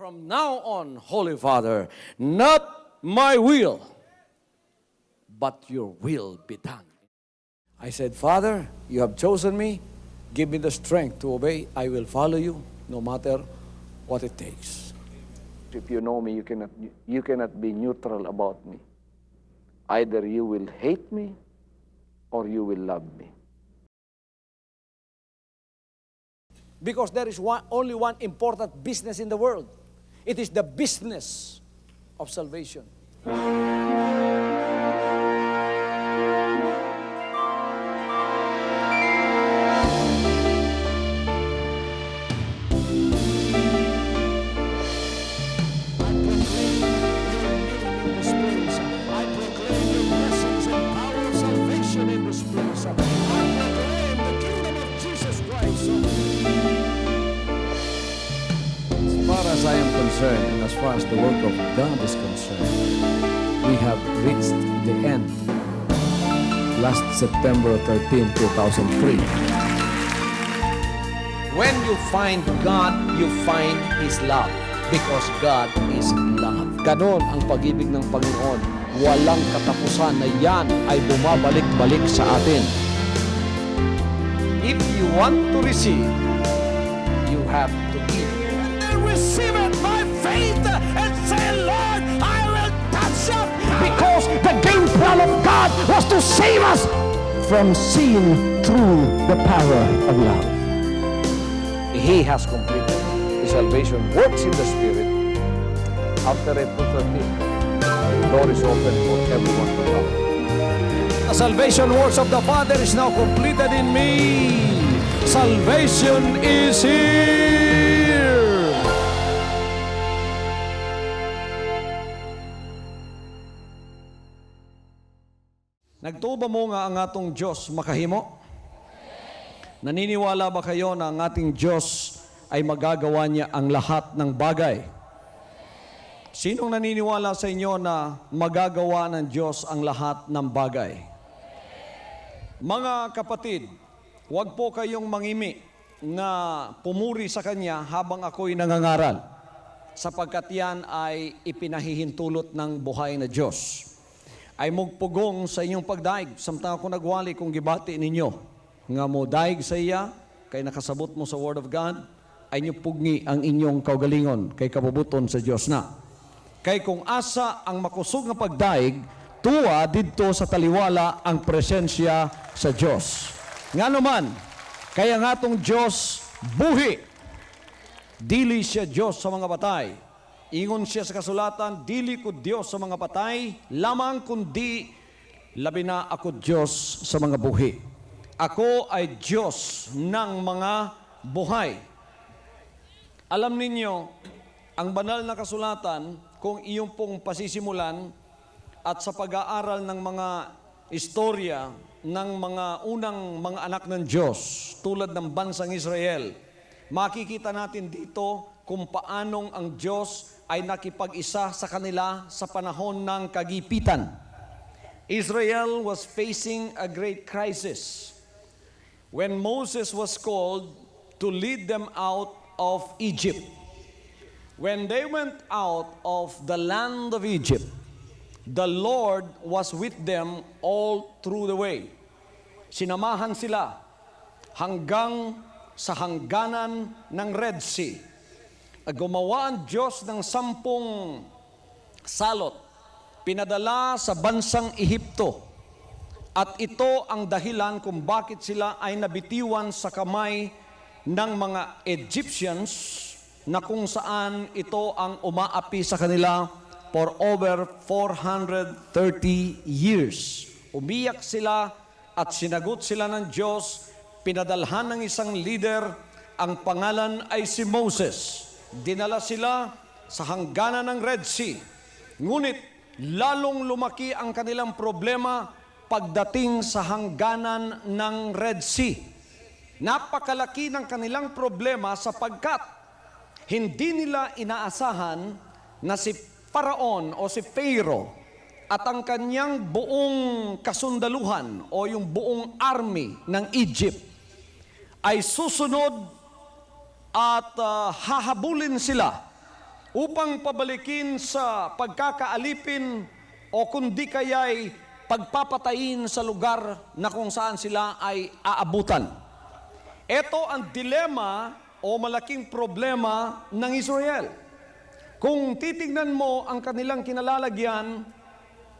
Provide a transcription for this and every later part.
From now on, Holy Father, not my will, but your will be done. I said, Father, you have chosen me. Give me the strength to obey. I will follow you no matter what it takes. If you know me, you cannot be neutral about me. Either you will hate me or you will love me. Because there is only one important business in the world. It is the business of salvation. As I am concerned, and as far as the work of God is concerned, we have reached the end. Last September 13, 2003. When you find God, you find His love. Because God is love. Ganon ang pag-ibig ng Panginoon. Walang katapusan na yan ay bumabalik-balik sa atin. If you want to receive, you have to give. Receive it by faith and say, Lord, I will touch up. Because the game plan of God was to save us from sin through the power of love. He has completed. His salvation works in the Spirit. After April 13, the door is open for everyone to come. The salvation works of the Father is now completed in me. Salvation is here. Nagtuba mo nga ang atong Diyos makahimo? Naniniwala ba kayo na ang ating Diyos ay magagawa niya ang lahat ng bagay? Sinong naniniwala sa inyo na magagawa ng Diyos ang lahat ng bagay? Mga kapatid, huwag po kayong mangimi na pumuri sa Kanya habang ako'y nangangaral, sapagkat yan ay ipinahihintulot ng buhay na Diyos. Ay mugpugong sa inyong pagdaig, samtang ako nagwali kung gibati ninyo, nga mo daig sa iya, kay nakasabot mo sa Word of God, ay nyo pugni ang inyong kaugalingon, kay kabubuton sa Diyos na. Kay kung asa ang makusog nga pagdaig, tuwa didto sa taliwala ang presensya sa Diyos. Nga naman, kaya nga atong Diyos buhi, dili siya Diyos sa mga batay. Ingon siya sa kasulatan, dili ko Diyos sa mga patay, lamang kundi labi na ako Diyos sa mga buhi. Ako ay Diyos ng mga buhay. Alam ninyo, ang banal na kasulatan, kung iyong pong pasisimulan at sa pag-aaral ng mga istorya ng mga unang mga anak ng Diyos, tulad ng bansang Israel, makikita natin dito kung paanong ang Diyos ay nakipag-isa sa kanila sa panahon ng kagipitan. Israel was facing a great crisis when Moses was called to lead them out of Egypt. When they went out of the land of Egypt, the Lord was with them all through the way. Sinamahan sila hanggang sa hangganan ng Red Sea. Gumawa ang Diyos ng 10 salot, pinadala sa bansang Ehipto. At ito ang dahilan kung bakit sila ay nabitiwan sa kamay ng mga Egyptians, na kung saan ito ang umaapi sa kanila for over 430 years. Umiyak sila at sinagot sila ng Diyos, pinadalhan ng isang leader, ang pangalan ay si Moses. Dinala sila sa hangganan ng Red Sea. Ngunit lalong lumaki ang kanilang problema pagdating sa hangganan ng Red Sea. Napakalaki ng kanilang problema sapagkat hindi nila inaasahan na si Faraon o si Pharaoh at ang kanyang buong kasundaluhan o yung buong army ng Egypt ay susunod at hahabulin sila upang pabalikin sa pagkakaalipin o kundi kaya'y pagpapatayin sa lugar na kung saan sila ay aabutan. Ito ang dilema o malaking problema ng Israel. Kung titignan mo ang kanilang kinalalagyan,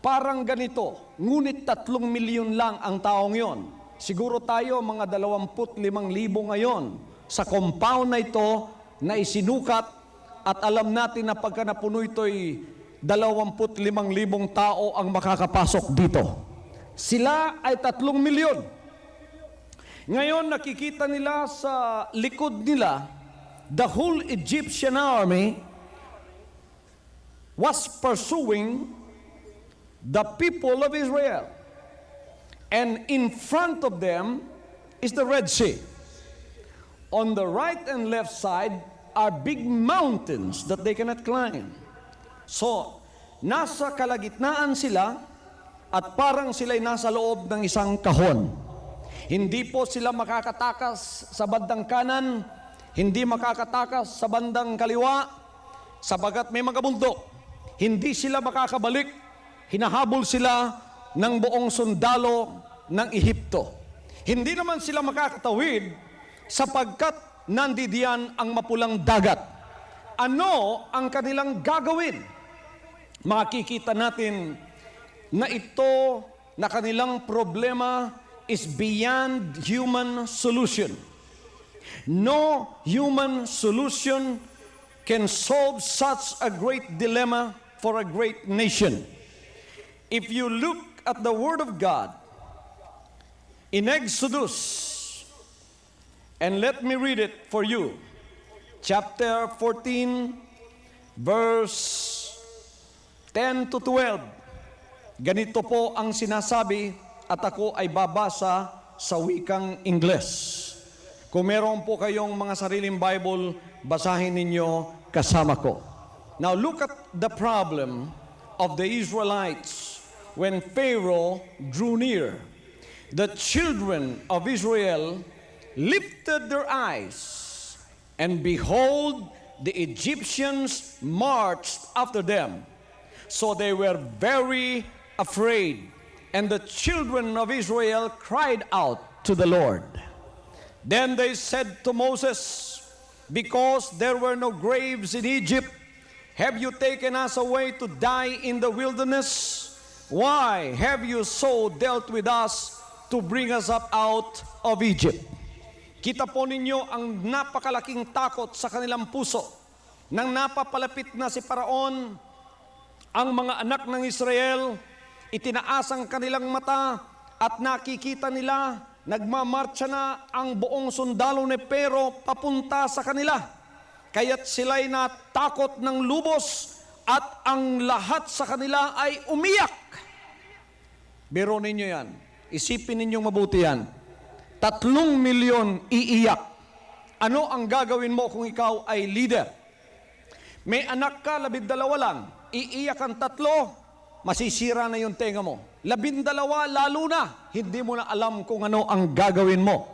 parang ganito, ngunit 3 milyon lang ang taong yon. Siguro tayo mga 25,000 ngayon sa compound na ito na isinukat at alam natin na pagka napuno ito'y 25,000 tao ang makakapasok dito. Sila ay 3 milyon. Ngayon nakikita nila sa likod nila, the whole Egyptian army was pursuing the people of Israel. And in front of them is the Red Sea. On the right and left side are big mountains that they cannot climb. So, nasa kalagitnaan sila at parang sila'y nasa loob ng isang kahon. Hindi po sila makakatakas sa bandang kanan, hindi makakatakas sa bandang kaliwa, sabagat may mga bundok. Hindi sila makakabalik, hinahabol sila ng buong sundalo ng Ehipto. Hindi naman sila makakatawid sapagkat nandidiyan ang mapulang dagat. Ano ang kanilang gagawin? Makikita natin na ito na kanilang problema is beyond human solution. No human solution can solve such a great dilemma for a great nation. If you look at the Word of God in Exodus, and let me read it for you, chapter 14, verse 10 to 12. Ganito po ang sinasabi at ako ay babasa sa wikang Ingles. Kung meron po kayong mga sariling Bible, basahin ninyo kasama ko. Now look at the problem of the Israelites when Pharaoh drew near. The children of Israel lifted their eyes, and behold, the Egyptians marched after them. So they were very afraid, and the children of Israel cried out to the Lord. Then they said to Moses, because there were no graves in Egypt, have you taken us away to die in the wilderness? Why have you so dealt with us to bring us up out of Egypt? Kita po ninyo ang napakalaking takot sa kanilang puso. Nang napapalapit na si Paraon, ang mga anak ng Israel, itinaas ang kanilang mata at nakikita nila, nagmamarcha na ang buong sundalo ni Pero papunta sa kanila. Kaya't sila'y natakot ng lubos at ang lahat sa kanila ay umiyak. Biro ninyo yan. Isipin ninyong mabuti yan. 3 milyon iiyak. Ano ang gagawin mo kung ikaw ay leader? May anak ka, 12 lang. Iiyak ang 3, masisira na yung tenga mo. 12, lalo na. Hindi mo na alam kung ano ang gagawin mo.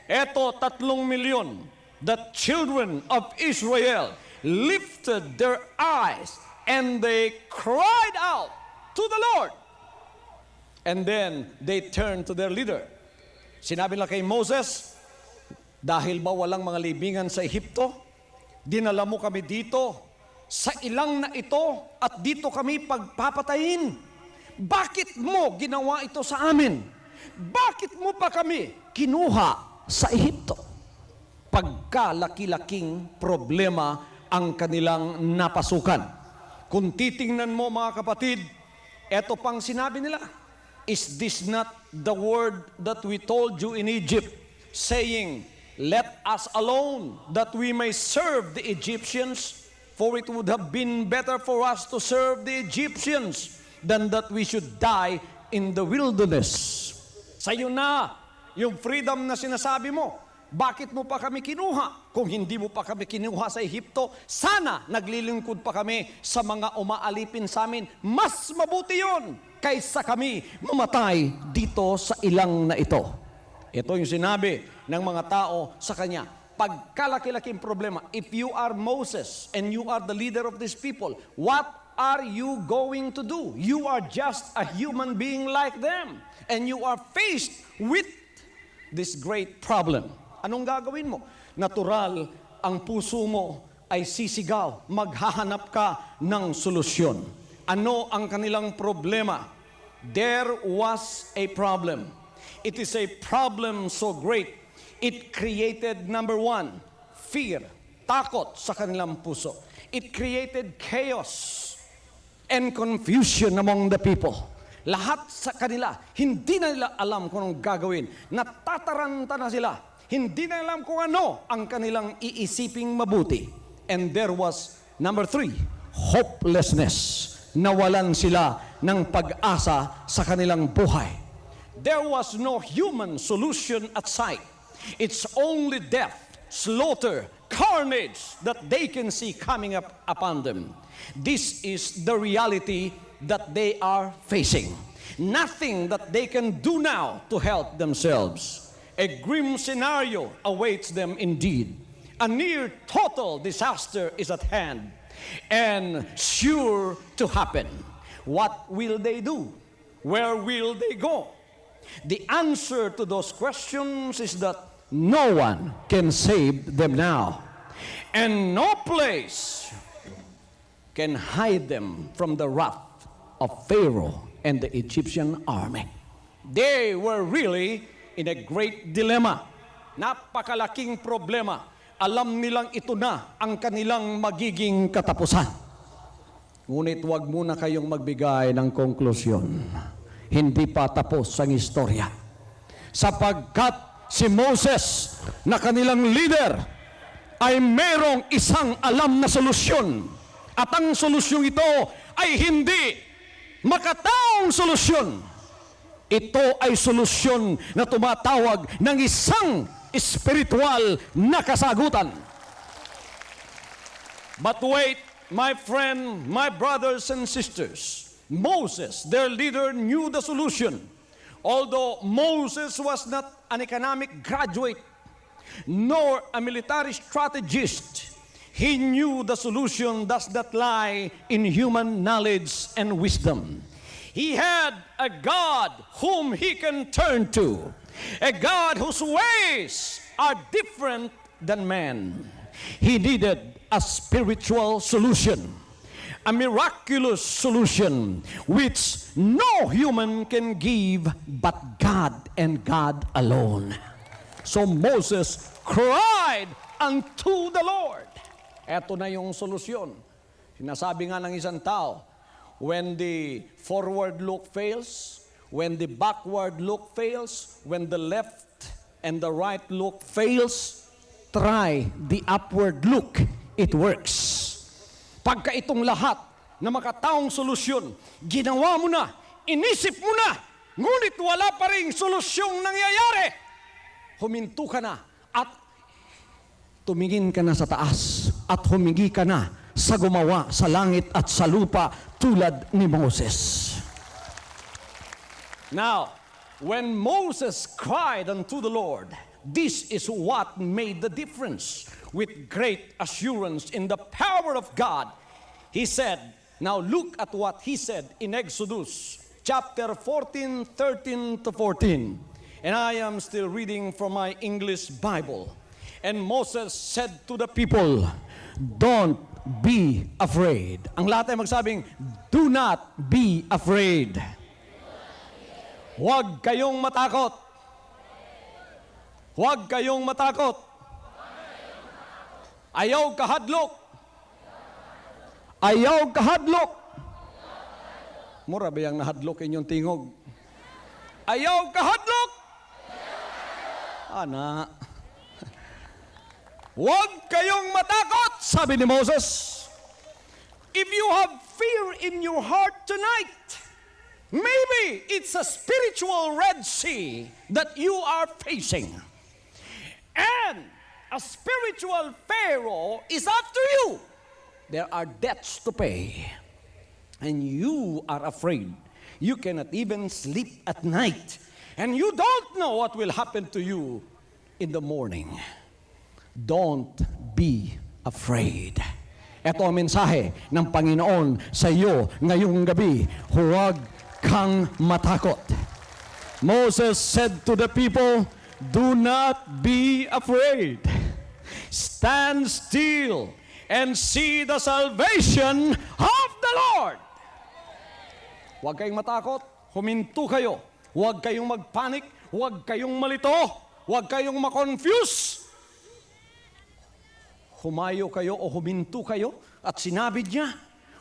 Eto, 3 milyon. The children of Israel lifted their eyes and they cried out to the Lord. And then they turned to their leader. Sinabi nila kay Moses, dahil ba walang mga libingan sa Ehipto, dinala mo kami dito sa ilang na ito at dito kami pagpapatayin. Bakit mo ginawa ito sa amin? Bakit mo pa kami kinuha sa Ehipto? Pagkalaki-laking problema ang kanilang napasukan. Kung titingnan mo mga kapatid, eto pang sinabi nila, is this not the word that we told you in Egypt, saying, let us alone, that we may serve the Egyptians, for it would have been better for us to serve the Egyptians than that we should die in the wilderness. Sa'yo na yung freedom na sinasabi mo. Bakit mo pa kami kinuha? Kung hindi mo pa kami kinuha sa Ehipto, sana naglilingkod pa kami sa mga umaalipin sa amin. Mas mabuti yun kaysa kami mamatay dito sa ilang na ito. Ito yung sinabi ng mga tao sa kanya. pagkalaki-laking problema. If you are Moses and you are the leader of these people, what are you going to do? You are just a human being like them. And you are faced with this great problem. Anong gagawin mo? Natural, ang puso mo ay sisigaw. Maghahanap ka ng solusyon. Ano ang kanilang problema? There was a problem. It is a problem so great. It created, number one, fear, takot sa kanilang puso. It created chaos and confusion among the people. Lahat sa kanila, hindi na nila alam kung anong gagawin. Natataranta na sila. Hindi na alam kung ano ang kanilang iisiping mabuti. And there was, number three, hopelessness. Nawalan sila ng pag-asa sa kanilang buhay. There was no human solution at sight. It's only death, slaughter, carnage that they can see coming up upon them. This is the reality that they are facing. Nothing that they can do now to help themselves. A grim scenario awaits them indeed. A near total disaster is at hand and sure to happen. What will they do? Where will they go? The answer to those questions is that no one can save them now. And no place can hide them from the wrath of Pharaoh and the Egyptian army. They were really in a great dilemma. Napakalaking problema. Alam nilang ito na ang kanilang magiging katapusan. Ngunit huwag muna kayong magbigay ng konklusyon. Hindi pa tapos ang istorya. Sapagkat si Moses na kanilang leader ay merong isang alam na solusyon. At ang solusyon ito ay hindi makataong solusyon. Ito ay solusyon na tumatawag ng isang spiritual na kasagutan. But wait, my friend, my brothers and sisters, Moses, their leader, knew the solution. Although Moses was not an economic graduate, nor a military strategist, he knew the solution does not lie in human knowledge and wisdom. He had a God whom he can turn to, a God whose ways are different than man. He needed a spiritual solution, a miraculous solution, which no human can give but God and God alone. So Moses cried unto the Lord. Eto na yung solusyon. Sinasabi nga ng isang tao, when the forward look fails, when the backward look fails, when the left and the right look fails, try the upward look. It works. Pagka itong lahat na makataong solusyon, ginawa mo na, inisip mo na, ngunit wala pa ring solusyong nangyayari, huminto ka na at tumingin ka na sa taas at humingi ka na sa gumawa sa langit at sa lupa tulad ni Moses. Now, when Moses cried unto the Lord, this is what made the difference. With great assurance in the power of God, he said, now look at what he said in Exodus chapter 14, 13 to 14. And I am still reading from my English Bible. And Moses said to the people, don't be afraid. Ang lahat ay magsabing, do not be afraid. Huwag kayong matakot. Huwag kayong matakot. Ayaw kahadlok. Ayaw kahadlok. Mura ba yung nahadlok inyong tingog? Ayaw kahadlok. Ana. Huwag kayong matakot, sabi ni Moses. If you have fear in your heart tonight, maybe it's a spiritual Red Sea that you are facing. And a spiritual Pharaoh is after you. There are debts to pay. And you are afraid. You cannot even sleep at night. And you don't know what will happen to you in the morning. Don't be afraid. Ito ang mensahe ng Panginoon sa iyo ngayong gabi. Huwag kang matakot. Moses said to the people, "Do not be afraid. Stand still and see the salvation of the Lord." Huwag kayong matakot, huminto kayo. Huwag kayong magpanik, huwag kayong malito, huwag kayong makonfuse. Humayo kayo o huminto kayo at sinabi niya,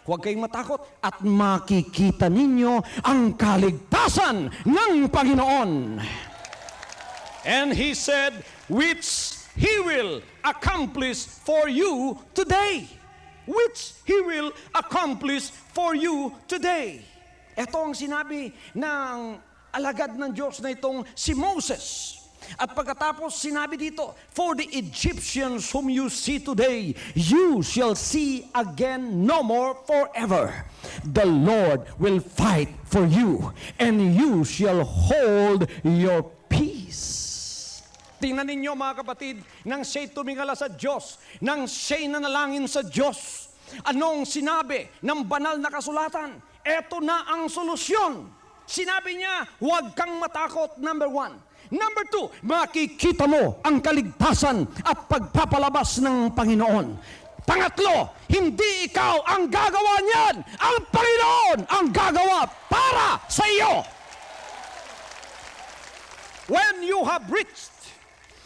huwag kayong matakot at makikita ninyo ang kaligtasan ng Panginoon. And he said, which He will accomplish for you today. Which He will accomplish for you today. Ito ang sinabi ng alagad ng Diyos na itong si Moses. At pagkatapos sinabi dito, for the Egyptians whom you see today, you shall see again no more forever. The Lord will fight for you, and you shall hold your peace. Tingnan ninyo mga kapatid, nang siya'y tumingala sa Diyos, nang siya'y nanalangin sa Diyos, anong sinabi ng banal na kasulatan? Ito na ang solusyon. Sinabi niya, huwag kang matakot, number 1. Number 2, makikita mo ang kaligtasan at pagpapalabas ng Panginoon. Pangatlo, hindi ikaw ang gagawa niyan. Ang Panginoon ang gagawa para sa iyo. When you have reached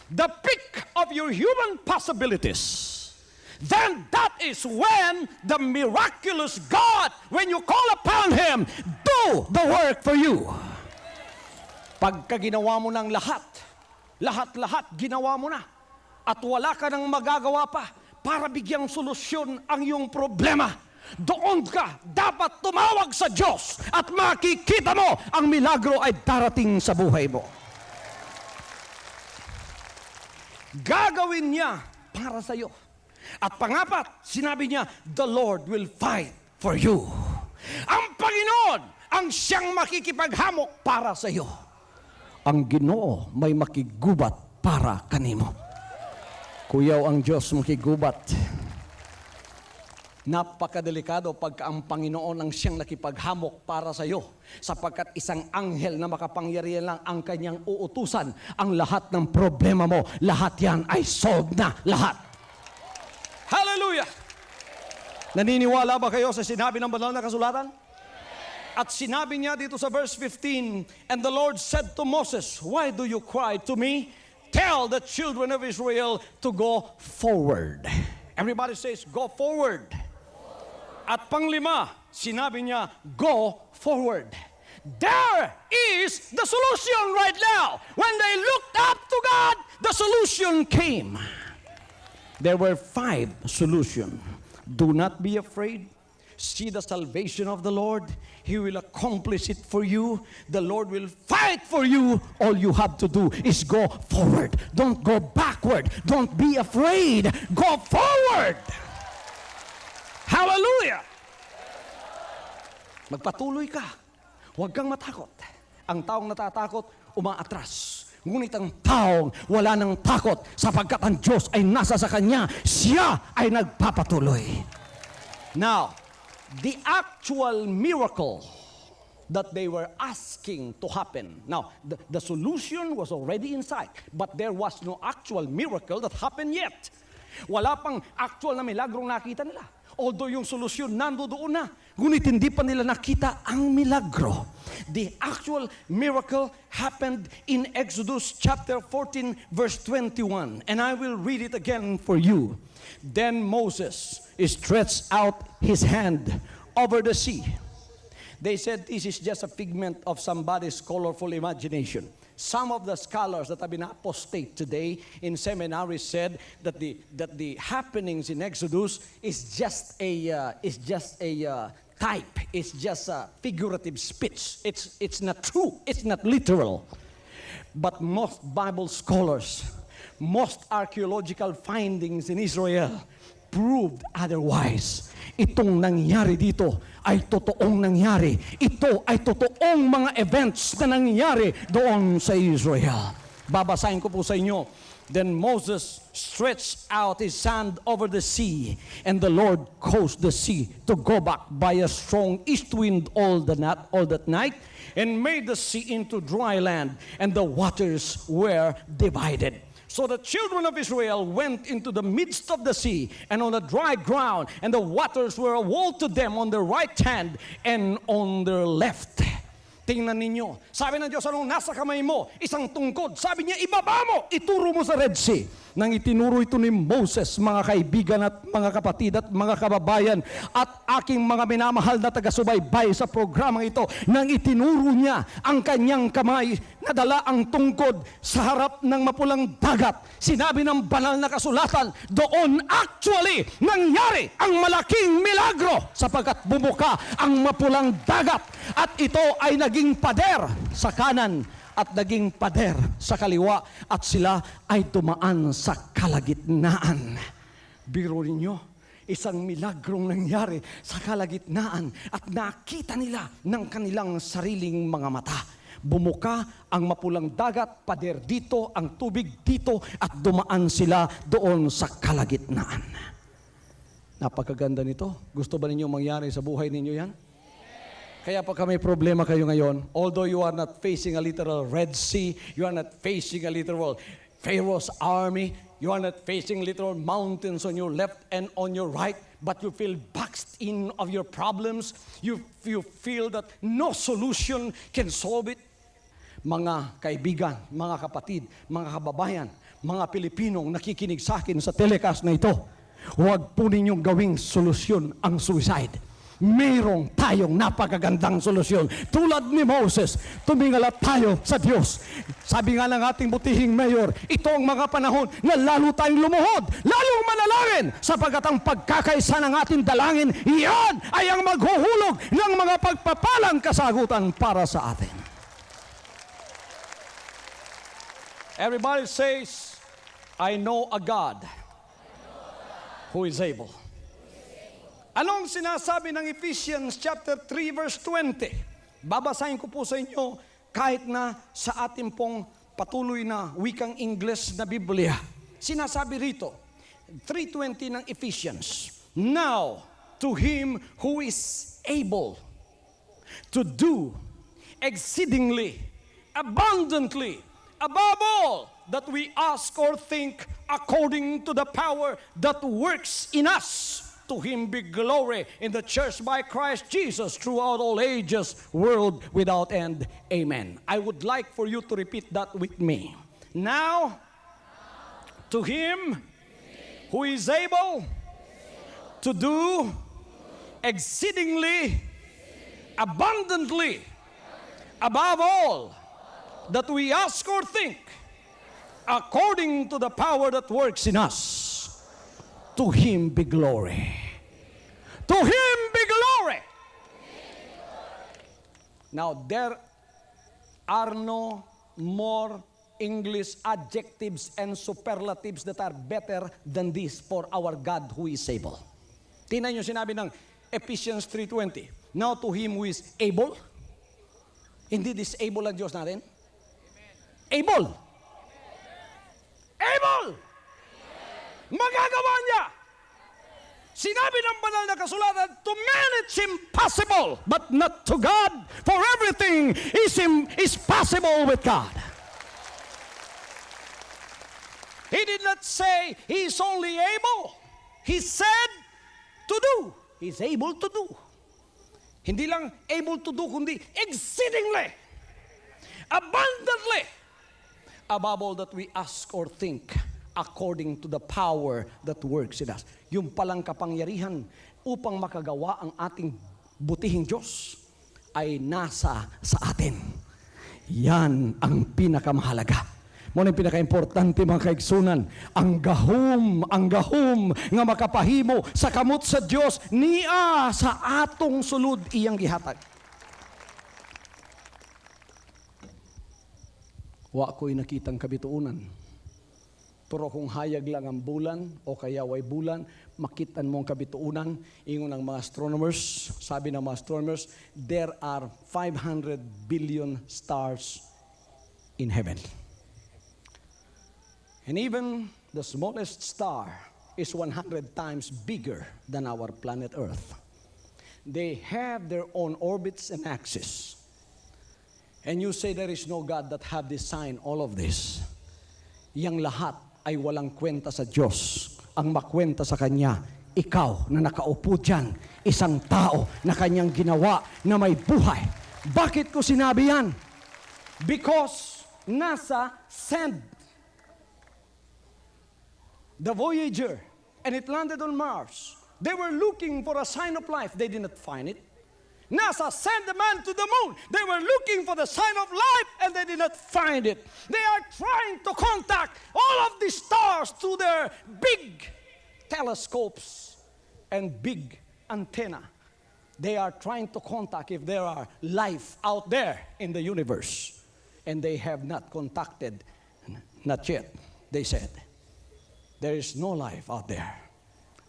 the peak of your human possibilities, then that is when the miraculous God, when you call upon Him, do the work for you. Pagka ginawa mo ng lahat ginawa mo na, at wala ka nang magagawa pa para bigyang solusyon ang iyong problema, doon ka dapat tumawag sa Diyos at makikita mo ang milagro ay darating sa buhay mo. Gagawin niya para sa iyo. At pangapat, sinabi niya, the Lord will fight for you. Ang Panginoon ang siyang makikipaghamok para sa iyo. Ang Ginoo may makigubat para kanimo. Kuyaw ang Diyos makigubat. Napakadelikado pagka ang Panginoon ang siyang nakipaghamok para sa iyo, sapagkat isang anghel na makapangyarihan lang ang kanyang uutusan. Ang lahat ng problema mo, lahat yan ay solved na lahat. Hallelujah! Naniniwala ba kayo sa sinabi ng banal na kasulatan? At sinabi niya dito sa verse 15, and the Lord said to Moses, why do you cry to me? Tell the children of Israel to go forward. Everybody says, go forward. At panglima, sinabi niya, go forward. There is the solution right now. When they looked up to God, the solution came. There were 5 solutions. Do not be afraid. See the salvation of the Lord. He will accomplish it for you. The Lord will fight for you. All you have to do is go forward. Don't go backward. Don't be afraid. Go forward. Hallelujah! Magpatuloy ka. Huwag kang matakot. Ang taong natatakot, umaatras. Ngunit ang taong wala ng takot, sapagkat ang Diyos ay nasa sa kanya, siya ay nagpapatuloy. Now, the actual miracle that they were asking to happen. Now, the solution was already in sight, but there was no actual miracle that happened yet. Wala pang actual na milagrong nakita nila. Although yung solusyon nandoon na, ngunit hindi pa nila nakita ang milagro. The actual miracle happened in Exodus chapter 14 verse 21. And I will read it again for you. Then Moses stretched out his hand over the sea. They said this is just a figment of somebody's colorful imagination. Some of the scholars that have been apostate today in seminaries said that the happenings in Exodus is just a type. It's just a figurative speech. It's not true. It's not literal. But most Bible scholars, most archaeological findings in Israel proved otherwise. Itong nangyari dito ay totoong nangyari. Ito ay totoong mga events na nangyari doon sa Israel. Babasahin ko po sa inyo Then Moses stretched out his hand over the sea, and the Lord caused the sea to go back by a strong east wind all that night, and made the sea into dry land, and the waters were divided. So the children of Israel went into the midst of the sea and on the dry ground, and the waters were a wall to them on their right hand and on their left. Tingnan ninyo. Sabi ng Diyos, anong nasa kamay mo? Isang tungkod. Sabi niya, ibaba mo, ituro mo sa Red Sea. Nang itinuro ito ni Moses, mga kaibigan at mga kapatid at mga kababayan at aking mga minamahal na taga-subaybay sa programang ito, nang itinuro niya ang kanyang kamay na dala ang tungkod sa harap ng mapulang dagat. Sinabi ng banal na kasulatan, doon actually nangyari ang malaking milagro sapagkat bumuka ang mapulang dagat at ito ay naging pader sa kanan at naging pader sa kaliwa at sila ay dumaan sa kalagitnaan. Biro ninyo, isang milagrong nangyari sa kalagitnaan at nakita nila ng kanilang sariling mga mata. Bumuka ang mapulang dagat, pader dito, ang tubig dito at dumaan sila doon sa kalagitnaan. Napakaganda nito. Gusto ba ninyo mangyari sa buhay ninyo yan? Kaya pagka may problema kayo ngayon, although you are not facing a literal Red Sea, you are not facing a literal Pharaoh's army, you are not facing literal mountains on your left and on your right, but you feel boxed in of your problems, you feel that no solution can solve it. Mga kaibigan, mga kapatid, mga kababayan, mga Pilipinong nakikinig sa akin sa telecast na ito, huwag po ninyong gawing solusyon ang suicide. Mayroong tayong napakagandang solusyon. Tulad ni Moses, tumingalap tayo sa Diyos. Sabi nga ng ating butihing mayor, ito ang mga panahon na lalo tayong lumuhod, lalong manalangin, sapagkat ang pagkakaisa ng ating dalangin, iyan ay ang maghuhulog ng mga pagpapalang kasagutan para sa atin. Everybody says, I know a God who is able. Anong sinasabi ng Ephesians chapter 3 verse 20? Babasahin ko po sa inyo kahit na sa ating pong patuloy na wikang Ingles na Biblia. Sinasabi rito, 3:20 ng Ephesians, now to him who is able to do exceedingly, abundantly, above all that we ask or think according to the power that works in us. To him be glory in the church by Christ Jesus throughout all ages, world without end. Amen. I would like for you to repeat that with me. Now, to him who is able to do exceedingly, abundantly, above all that we ask or think, according to the power that works in us. To him be glory. To him be glory. Now, there are no more English adjectives and superlatives that are better than this for our God who is able. Tingnan nyo sinabi ng Ephesians 3:20. Now to him who is able. Hindi disable ang Diyos natin. Able. Able. Magagawa niya. Sinabi ng banal na kasulatan, to man it's impossible, but not to God, for everything is possible with God. He did not say he's only able. He said to do. He's able to do. Hindi lang able to do, kundi exceedingly, abundantly, above all that we ask or think, according to the power that works in us. Yung palang kapangyarihan upang makagawa ang ating butihing Diyos ay nasa sa atin. Yan ang pinakamahalaga. Muna yung pinaka-importante mga kaigsunan, ang gahom nga makapahimo sa kamot sa Diyos niya sa atong sulod iyang gihatag. Wa ko'y nakitang kabituunan. Pero kung hayag lang ang bulan o kaya way bulan, makitan mo ang kabituunan. Ingon ng mga astronomers, sabi ng mga astronomers, there are 500 billion stars in heaven. And even the smallest star is 100 times bigger than our planet Earth. They have their own orbits and axis. And you say there is no God that have designed all of this. Yang lahat ay walang kwenta sa Diyos. Ang makwenta sa Kanya, ikaw na nakaupo dyan, isang tao na Kanyang ginawa na may buhay. Bakit ko sinabi yan? Because NASA sent the Voyager and it landed on Mars. They were looking for a sign of life. They did not find it. NASA sent the man to the moon. They were looking for the sign of life and they did not find it. They are trying to contact all of the stars through their big telescopes and big antenna. They are trying to contact if there are life out there in the universe. And they have not contacted, not yet, they said. There is no life out there.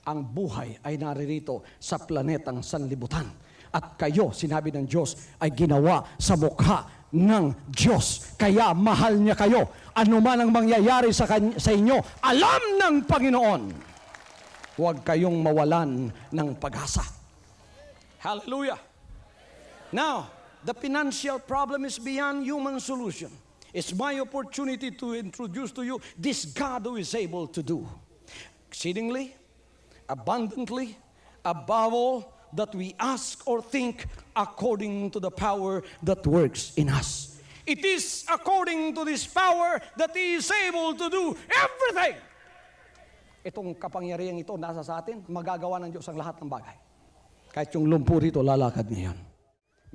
Ang buhay ay naririto sa planetang sanlibutan. At kayo, sinabi ng Diyos, ay ginawa sa mukha ng Diyos. Kaya mahal niya kayo. Ano man ang mangyayari sa inyo, alam ng Panginoon. Huwag kayong mawalan ng pag-asa. Hallelujah. Now, the financial problem is beyond human solution. It's my opportunity to introduce to you this God who is able to do exceedingly, abundantly, above all that we ask or think, according to the power that works in us. It is according to this power that He is able to do everything. Itong kapangyarihan ito nasa sa atin, magagawa ng Diyos ang lahat ng bagay. Kahit yung lumpur ito, lalakad ngayon.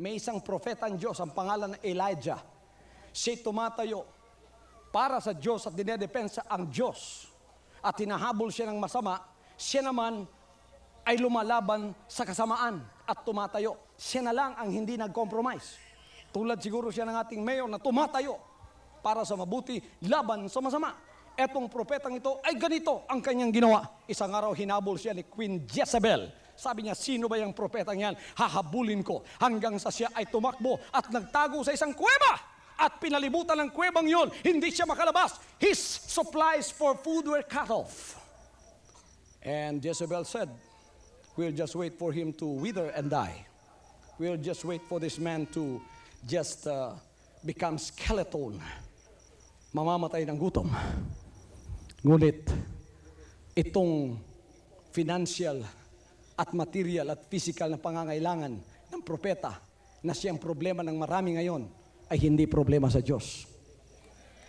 May isang propeta ng Diyos, ang pangalan na Elijah. Siya tumatayo para sa Diyos at dinedepensa ang Diyos. At hinahabol siya ng masama, siya naman ay lumalaban sa kasamaan at tumatayo. Siya na lang ang hindi nag-compromise. Tulad siguro siya ng ating mayor na tumatayo para sa mabuti laban sa masama. Etong propetang ito ay ganito ang kanyang ginawa. Isang araw hinabol siya ni Queen Jezebel. Sabi niya, sino ba yung propetang yan? Hahabulin ko. Hanggang sa siya ay tumakbo at nagtago sa isang kuweba. At pinalibutan ng kuwebang yon, hindi siya makalabas. His supplies for food were cut off. And Jezebel said, we'll just wait for him to wither and die. We'll just wait for this man to just become skeleton. Mamamatay ng gutom. Ngunit, itong financial at material at physical na pangangailangan ng propeta na siyang problema ng marami ngayon ay hindi problema sa Diyos.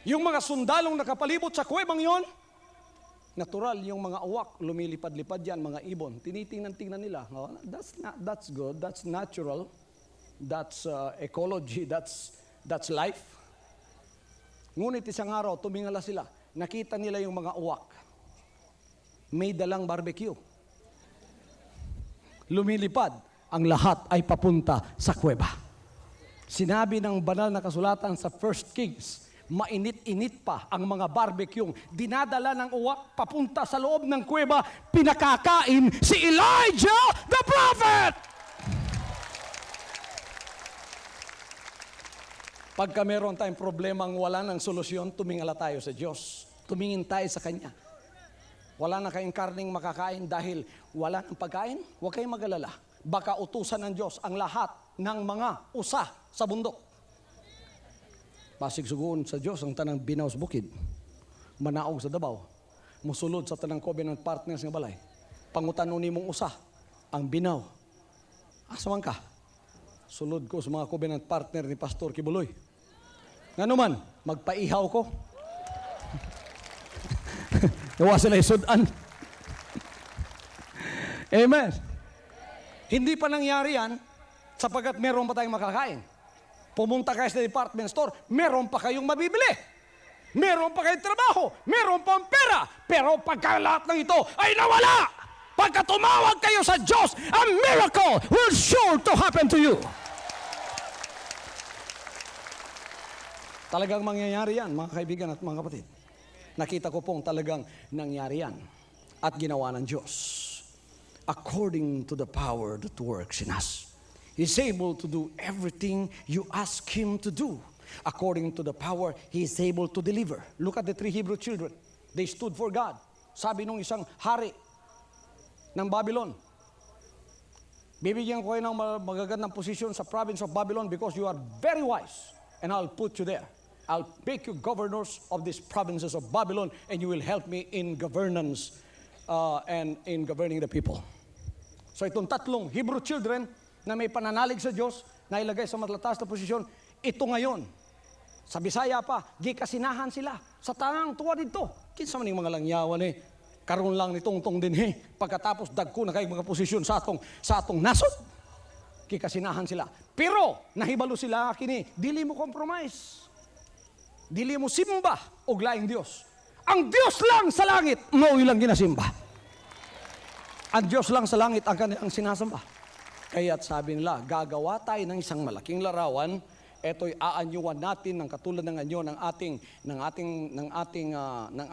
Yung mga sundalong nakapalibot sa kuwebang yon, natural, yung mga uwak, lumilipad-lipad yan, mga ibon, tinitingnan-tingnan nila. Oh, that's good, that's natural, that's ecology, that's life. Ngunit isang araw, tumingala sila, nakita nila yung mga uwak. May dalang barbecue. Lumilipad, ang lahat ay papunta sa kuweba. Sinabi ng banal na kasulatan sa 1 Kings, mainit-init pa ang mga barbecue. Dinadala ng uwak papunta sa loob ng kuweba, pinakakain si Elijah the prophet! Pagka meron tayong problemang wala ng solusyon, tumingala tayo sa Diyos. Tumingin tayo sa Kanya. Wala na kayong karning makakain dahil wala ng pagkain, huwag kayong mag-alala. Baka utusan ng Diyos ang lahat ng mga usa sa bundok. Pasig sugoon sa Diyos ang tanang binaw sa bukid, manaog sa Davao, musulod sa tanang covenant partners ng balay. Pangutanon ni mong usa, ang binaw. Asaman ka? Sulod ko sa mga covenant partner ni Pastor Kibuloy. Nga naman, magpaihaw ko. Nawa sila isudan. Amen. Hindi pa nangyari yan sapagkat meron pa tayong makakain. Pumunta kayo sa department store, meron pa kayong mabibili. Meron pa kayong trabaho, meron pa ang pera. Pero pagka lahat ng ito ay nawala, pagka tumawag kayo sa Diyos, a miracle will sure to happen to you. Talagang mangyayari yan, mga kaibigan at mga kapatid. Nakita ko pong talagang nangyari yan at ginawa ng Diyos. According to the power that works in us. He's able to do everything you ask Him to do. According to the power He is able to deliver. Look at the 3 Hebrew children. They stood for God. Sabi nung isang hari ng Babylon, bibigyan ko kayo ng magagandang posisyon sa province of Babylon because you are very wise, and I'll put you there. I'll make you governors of these provinces of Babylon, and you will help me in governance and in governing the people. So itong tatlong Hebrew children na may pananalig sa Diyos, na ilagay sa matataas na posisyon, ito ngayon, sa Bisaya pa, gikasinahan sila. Sa tanang tuwa dito. Kinsa man yung mga langyawan karon lang ni tungtong din pagkatapos dagko na kay mga posisyon sa atong nasod. Gikasinahan sila. Pero, nahibalo sila kini, dili mo compromise. Dili mo simba og laing Dios. Ang Dios lang sa langit, mao ilang ginasimba. Ang Dios lang sa langit ang kanilang sinasamba. Kaya't sabi nila, gagawa tayo ng isang malaking larawan. Eto'y aanyuan natin ng katulad ng anyo ng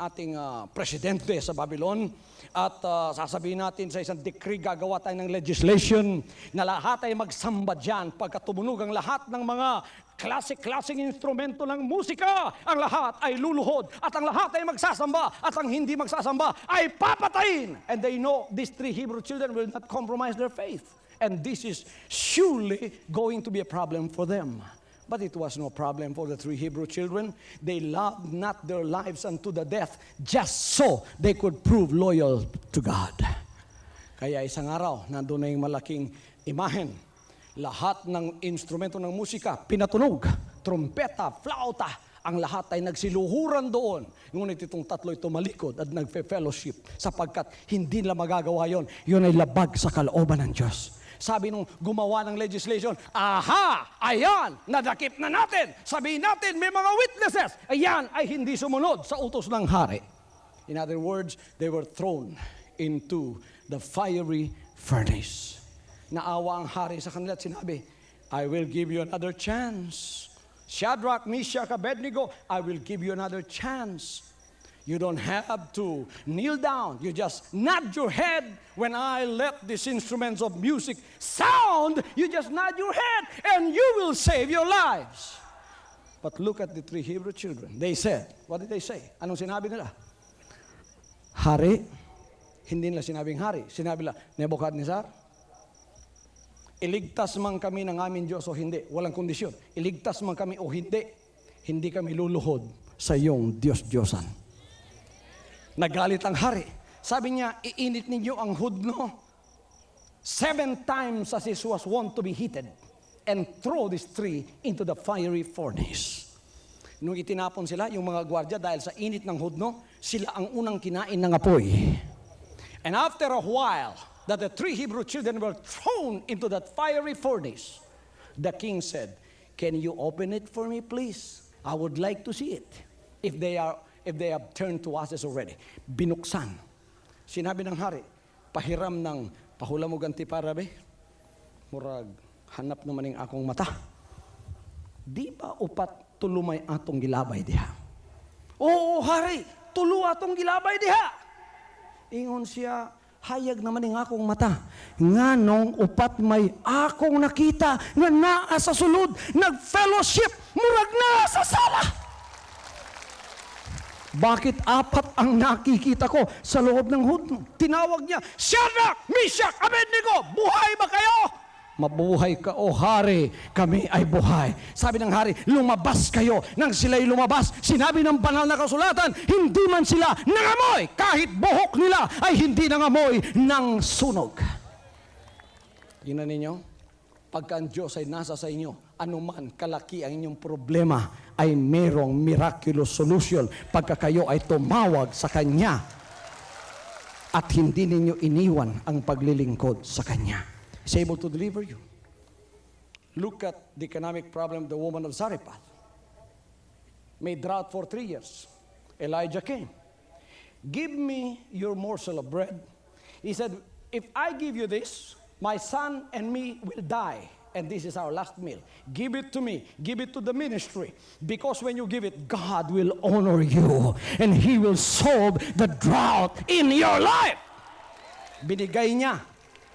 ating presidente sa Babylon. At sasabihin natin sa isang decree, gagawa tayo ng legislation na lahat ay magsamba dyan pagkat tumunog ang lahat ng mga klasik-klasik instrumento ng musika. Ang lahat ay luluhod at ang lahat ay magsasamba at ang hindi magsasamba ay papatayin. And they know these three Hebrew children will not compromise their faith. And this is surely going to be a problem for them. But it was no problem for the three Hebrew children. They loved not their lives unto the death just so they could prove loyal to God. Kaya isang araw, nandun na yung malaking imahen. Lahat ng instrumento ng musika, pinatunog, trompeta, flauta, ang lahat ay nagsiluhuran doon. Ngunit itong tatlo ito malikod at nagfe-fellowship sapagkat hindi nila magagawa yon. Yun ay labag sa kalooban ng Diyos. Sabi nung gumawa ng legislation, aha, ayan, nadakip na natin. Sabihin natin, may mga witnesses. Ayan ay hindi sumunod sa utos ng hari. In other words, they were thrown into the fiery furnace. Naawa ang hari sa kanila at sinabi, I will give you another chance. Shadrach, Meshach, Abednego, I will give you another chance. You don't have to kneel down. You just nod your head when I let these instruments of music sound. You just nod your head and you will save your lives. But look at the three Hebrew children. They said, what did they say? Anong sinabi nila? Hari. Hindi nila sinabing hari. Sinabi nila, Nebuchadnezzar, iligtas man kami ng aming Diyos o hindi. Walang kondisyon. Iligtas man kami o hindi. Hindi kami luluhod sa iyong Diyos-Diyosan. Nagalit ang hari. Sabi niya, iinit ninyo ang hudno 7 times as it was wont to be heated and throw this tree into the fiery furnace. Nung itinapon sila, yung mga gwardya, dahil sa init ng hudno, sila ang unang kinain ng apoy. And after a while, that the three Hebrew children were thrown into that fiery furnace, the king said, can you open it for me, please? I would like to see it. If they have turned to ashes already. Binuksan. Sinabi ng hari, pahiram ng pahula mo ganti para be. Murag, hanap naman ng akong mata. Di ba upat tulumay atong gilabay diha? Oo, hari, tulo atong gilabay diha. Ingon siya, hayag naman ng akong mata. Nganong upat may akong nakita nga naa sa sulod, nag-fellowship, murag naa sa sala. Bakit apat ang nakikita ko sa loob ng hudno? Tinawag niya, Shadrach, Meshach, Abednego, buhay ba kayo? Mabuhay ka, o hari, kami ay buhay. Sabi ng hari, lumabas kayo. Nang sila'y lumabas, sinabi ng banal na kasulatan, hindi man sila nangamoy, kahit buhok nila ay hindi nangamoy ng sunog. Tingnan ninyo, pagka ang Diyos ay nasa sa inyo, anuman kalaki ang inyong problema, ay merong miraculous solution pagka kayo ay tumawag sa Kanya at hindi ninyo iniwan ang paglilingkod sa Kanya. He's able to deliver you. Look at the economic problem of the woman of Zarephath. May drought for 3 years. Elijah came. Give me your morsel of bread. He said, if I give you this, my son and me will die. And this is our last meal. Give it to me. Give it to the ministry. Because when you give it, God will honor you. And He will solve the drought in your life. Binigay niya.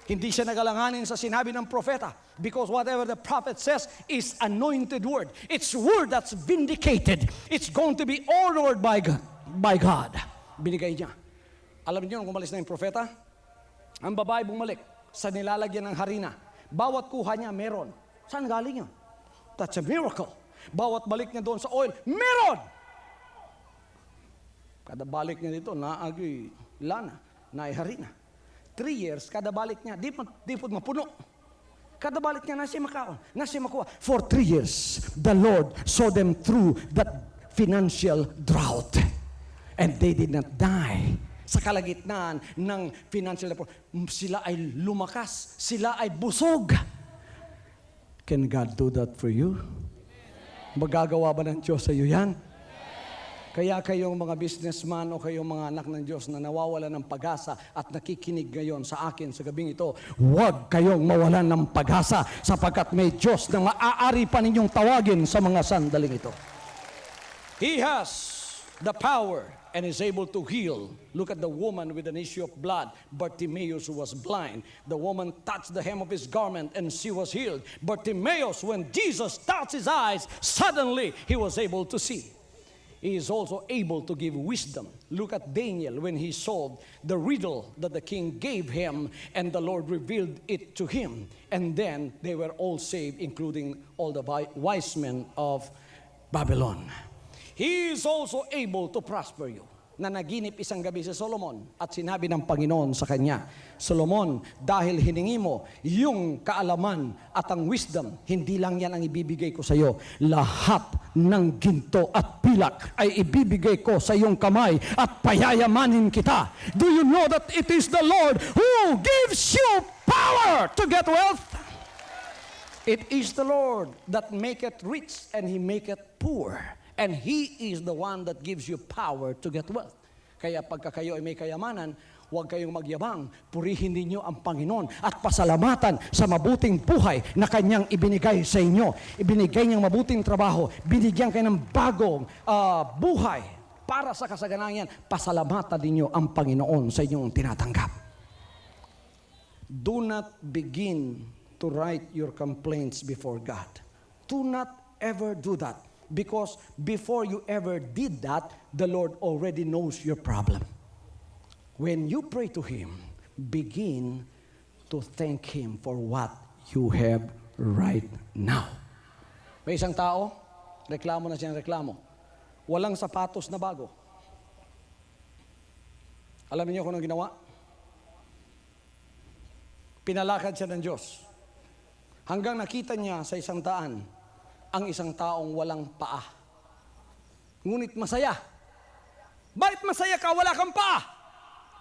Hindi siya nagalanganin sa sinabi ng propeta. Because whatever the prophet says is anointed word. It's word that's vindicated. It's going to be honored by God. binigay niya. Alam niyo, nung umalis na yung propeta, ang babae bumalik sa nilalagyan ng harina. Bawat kuha niya, meron. Saan galing yun? That's a miracle. Bawat balik niya doon sa oil, meron! Kada balik niya dito, naagi lana, naay harina. 3 years, kada balik niya, di po mapuno. Kada balik niya, nasi makaon, nasi makuha. For 3 years, the Lord saw them through that financial drought. And they did not die. Sa kalagitnaan ng financial drought, sila ay lumakas, sila ay busog. Can God do that for you? Magagawa ba ng Diyos sa iyo yan? Kaya kayong mga businessman o kayong mga anak ng Diyos na nawawala ng pag-asa at nakikinig ngayon sa akin sa gabing ito, huwag kayong mawalan ng pag-asa sapagkat may Diyos na maaari pa ninyong tawagin sa mga sandaling ito. He has the power and is able to heal. Look at the woman with an issue of blood, Bartimaeus, who was blind. The woman touched the hem of his garment and she was healed. Bartimaeus, when Jesus touched his eyes, suddenly he was able to see. He is also able to give wisdom. Look at Daniel when he solved the riddle that the king gave him and the Lord revealed it to him. And then they were all saved, including all the wise men of Babylon. He is also able to prosper you. Na naginip isang gabi si Solomon at sinabi ng Panginoon sa kanya, Solomon, dahil hiningi mo yung kaalaman at ang wisdom, hindi lang yan ang ibibigay ko sa iyo. Lahat ng ginto at pilak ay ibibigay ko sa iyong kamay at payayamanin kita. Do you know that it is the Lord who gives you power to get wealth? It is the Lord that maketh rich and He maketh poor. And He is the one that gives you power to get wealth. Kaya pagka kayo ay may kayamanan, huwag kayong magyabang, purihin ninyo ang Panginoon at pasalamatan sa mabuting buhay na Kanyang ibinigay sa inyo. Ibinigay niyang mabuting trabaho, binigyan kayo ng bagong buhay para sa kasaganayan. Pasalamatan ninyo ang Panginoon sa inyong tinatanggap. Do not begin to write your complaints before God. Do not ever do that. Because before you ever did that, the Lord already knows your problem. When you pray to Him, begin to thank Him for what you have right now. May isang tao, reklamo na siyang reklamo. Walang sapatos na bago. Alam niyo kung anong ginawa? Pinalakad siya ng Diyos. Hanggang nakita niya sa isang daan, ang isang taong walang paa. Ngunit masaya. Bakit masaya ka? Wala kang paa.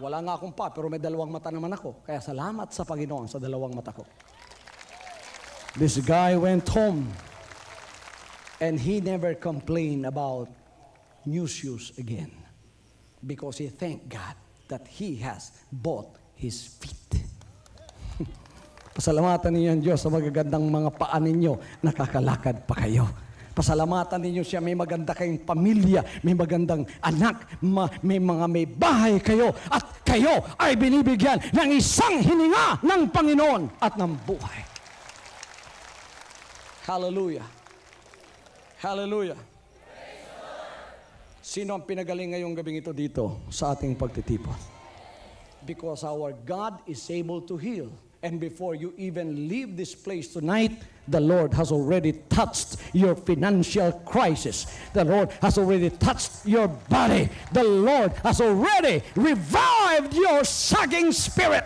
Wala nga akong paa, pero may 2 mata naman ako. Kaya salamat sa Panginoon sa 2 mata ko. This guy went home and he never complained about new shoes again because he thanked God that He has bought his feet. Pasalamatan ninyo ang Diyos sa magagandang mga paa ninyo, nakakalakad pa kayo. Pasalamatan ninyo siya, may maganda kayong pamilya, may magandang anak, may bahay kayo, at kayo ay binibigyan ng isang hininga ng Panginoon at ng buhay. Hallelujah. Hallelujah. Sino ang pinagaling ngayong gabing ito dito sa ating pagtitipon? Because our God is able to heal. And before you even leave this place tonight, the Lord has already touched your financial crisis. The Lord has already touched your body. The Lord has already revived your sagging spirit.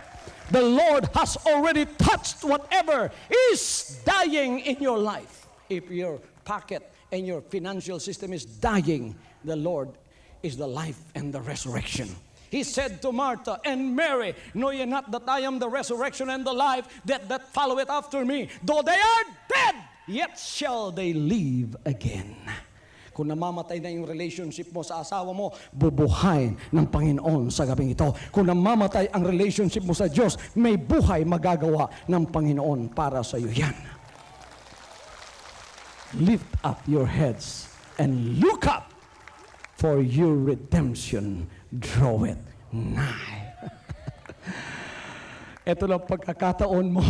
The Lord has already touched whatever is dying in your life. If your pocket and your financial system is dying, the Lord is the life and the resurrection. He said to Martha and Mary, know ye not that I am the resurrection and the life, that followeth after me? Though they are dead, yet shall they live again. Kung namamatay na yung relationship mo sa asawa mo, bubuhayin ng Panginoon sa gabing ito. Kung namamatay ang relationship mo sa Diyos, may buhay magagawa ng Panginoon para sa iyo yan. Lift up your heads and look up, for your redemption draweth nigh. Ito lang pagkakataon mo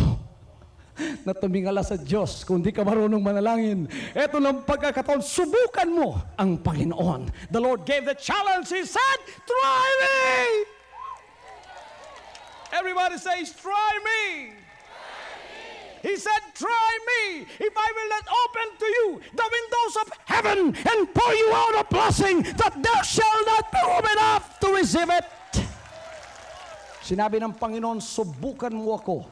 na tumingala sa Diyos kung di ka marunong manalangin. Ito lang pagkakataon, subukan mo ang Panginoon. The Lord gave the challenge. He said, try me! Everybody says, try me! He said, try me, if I will not open to you the windows of heaven and pour you out a blessing that there shall not be room enough to receive it. Sinabi ng Panginoon, subukan mo ako.